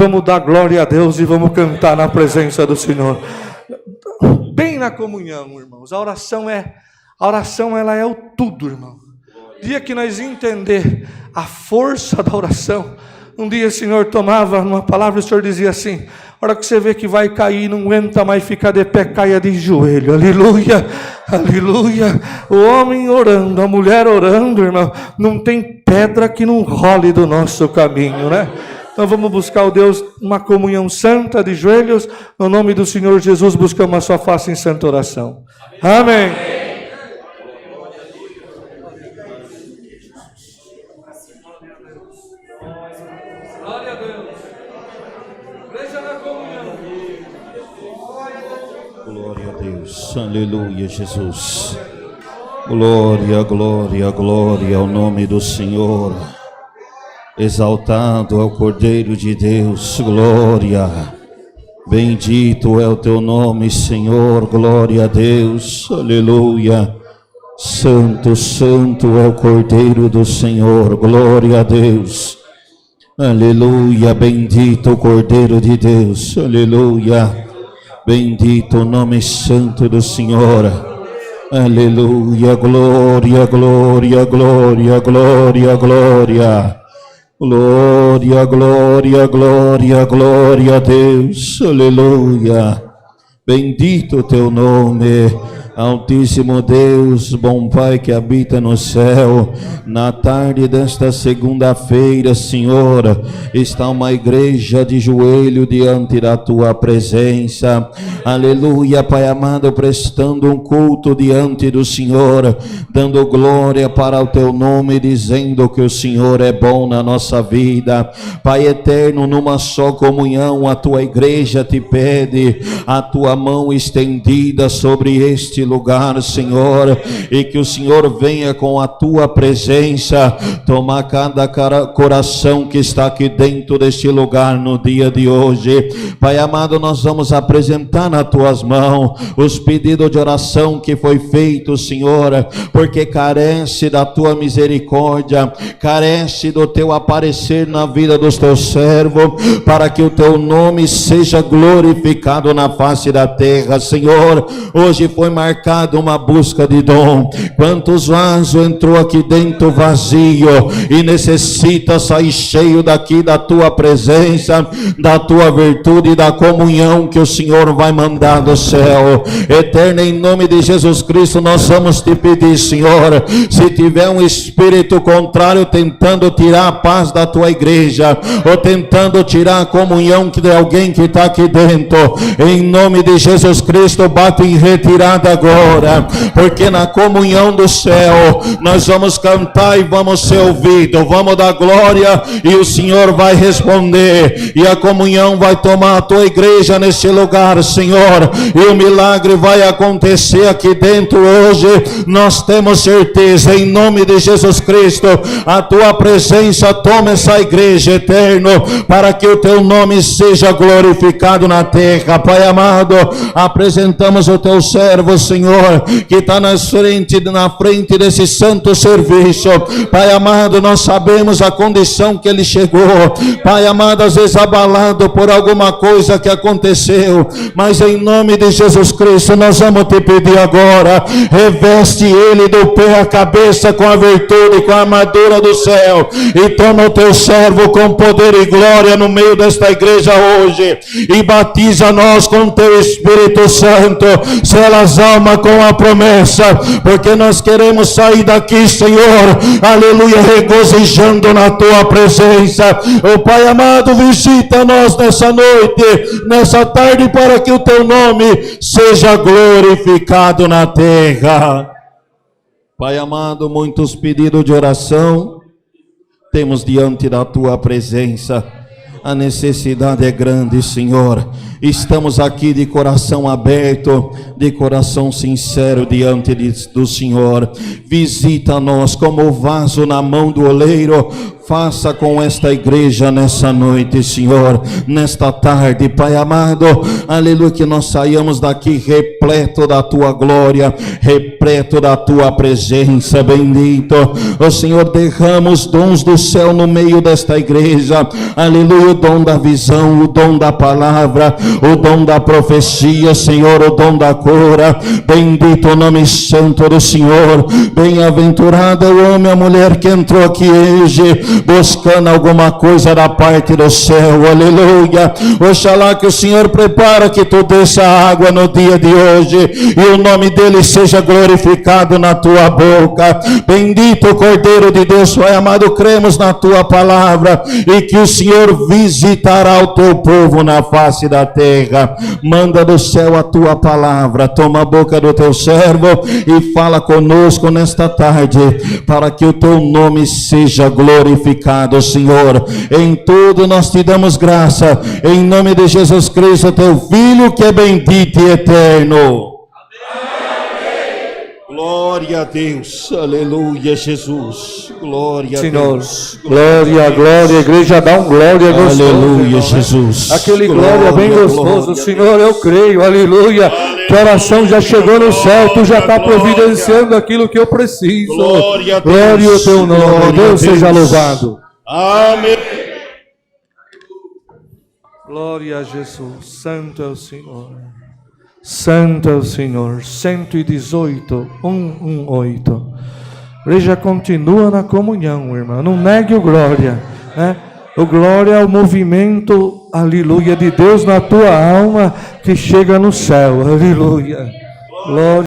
Vamos dar glória a Deus e vamos cantar na presença do Senhor. Bem na comunhão, irmãos. A oração ela é o tudo, irmão. Dia que nós entender a força da oração. Um dia o Senhor tomava numa palavra, o Senhor dizia assim: a hora que você vê que vai cair, não aguenta mais ficar de pé, caia de joelho. Aleluia, aleluia. O homem orando, a mulher orando, irmão, não tem pedra que não role do nosso caminho, né? Então vamos buscar o Deus, uma comunhão santa de joelhos. No nome do Senhor Jesus, buscamos a sua face em santa oração. Amém. Glória a Deus. Veja na comunhão. Glória a Deus. Aleluia, Jesus. Glória, glória, glória ao nome do Senhor. Exaltado é o Cordeiro de Deus. Glória. Bendito é o teu nome, Senhor. Glória a Deus. Aleluia. Santo, santo é o Cordeiro do Senhor. Glória a Deus. Aleluia. Bendito o Cordeiro de Deus. Aleluia. Bendito o nome santo do Senhor. Aleluia. Glória, glória, glória, glória, glória. Glória, glória, glória, glória a Deus. Aleluia. Bendito o teu nome, Altíssimo Deus, bom Pai que habita no céu. Na tarde desta segunda-feira, Senhor, está uma igreja de joelho diante da tua presença. Aleluia, Pai amado, prestando um culto diante do Senhor, dando glória para o teu nome, dizendo que o Senhor é bom na nossa vida. Pai eterno, numa só comunhão, a tua igreja te pede a tua mão estendida sobre este lugar, Senhor, e que o Senhor venha com a tua presença tomar cada coração que está aqui dentro deste lugar no dia de hoje. Pai amado, nós vamos apresentar nas tuas mãos os pedidos de oração que foi feito, Senhor, porque carece da tua misericórdia, carece do teu aparecer na vida dos teus servos, para que o teu nome seja glorificado na face da terra, Senhor. Hoje foi marcado uma busca de dom. Quantos vasos entrou aqui dentro vazio e necessita sair cheio daqui da tua presença, da tua virtude e da comunhão que o Senhor vai mandar do céu. Eterno, em nome de Jesus Cristo, nós vamos te pedir, Senhor, se tiver um espírito contrário tentando tirar a paz da tua igreja, ou tentando tirar a comunhão de alguém que está aqui dentro, em nome de Jesus Cristo, bate em retirada agora, porque na comunhão do céu nós vamos cantar e vamos ser ouvidos, vamos dar glória e o Senhor vai responder, e a comunhão vai tomar a tua igreja nesse lugar, Senhor, e o milagre vai acontecer aqui dentro hoje. Nós temos certeza, em nome de Jesus Cristo, a tua presença toma essa igreja, eterno, para que o teu nome seja glorificado na terra. Pai amado, apresentamos o teu servo, Senhor, que está na frente desse santo serviço. Pai amado, nós sabemos a condição que ele chegou, Pai amado, às vezes abalado por alguma coisa que aconteceu, mas em nome de Jesus Cristo nós vamos te pedir agora, reveste ele do pé à cabeça com a virtude, com a armadura do céu, e toma o teu servo com poder e glória no meio desta igreja hoje, e batiza nós com o teu Espírito Santo, sela as almas com a promessa, porque nós queremos sair daqui, Senhor, aleluia, regozijando na tua presença. O Pai amado, visita nós nessa noite, nessa tarde, para que o teu nome seja glorificado na terra. Pai amado, muitos pedidos de oração temos diante da tua presença. A necessidade é grande, Senhor. Estamos aqui de coração aberto, de coração sincero diante do Senhor. Visita nós como o vaso na mão do oleiro. faça com esta igreja nessa noite, Senhor, nesta tarde, Pai amado, aleluia, que nós saiamos daqui repleto da tua glória, repleto da tua presença, bendito. Ó Senhor, derrama os dons do céu no meio desta igreja, aleluia, o dom da visão, o dom da palavra, o dom da profecia, Senhor, o dom da cura, bendito o nome santo do Senhor. Bem-aventurado é o homem e a mulher que entrou aqui hoje, buscando alguma coisa da parte do céu, aleluia. Oxalá que o Senhor prepara que tu desça água no dia de hoje, e o nome dele seja glorificado na tua boca. Bendito o Cordeiro de Deus, Pai amado, cremos na tua palavra, e que o Senhor visitará o teu povo na face da terra. Manda do céu a tua palavra, toma a boca do teu servo e fala conosco nesta tarde, para que o teu nome seja glorificado, Senhor. Em tudo nós te damos graça, em nome de Jesus Cristo, teu Filho, que é bendito e eterno. Glória a Deus, aleluia, Jesus, glória a Deus. Glória, glória, igreja, dá um glória gostoso. Aleluia, Jesus. Aquele glória bem gostoso, Senhor, eu creio, aleluia. Que a oração já chegou no céu, tu já está providenciando aquilo que eu preciso. Glória a Deus. Glória ao teu nome, Deus seja louvado. Amém. Glória a Jesus, santo é o Senhor. Santo é o Senhor. 118, 118. A igreja continua na comunhão, irmão. Não negue o glória, né? O glória é o movimento, aleluia, de Deus na tua alma que chega no céu, aleluia. Glória.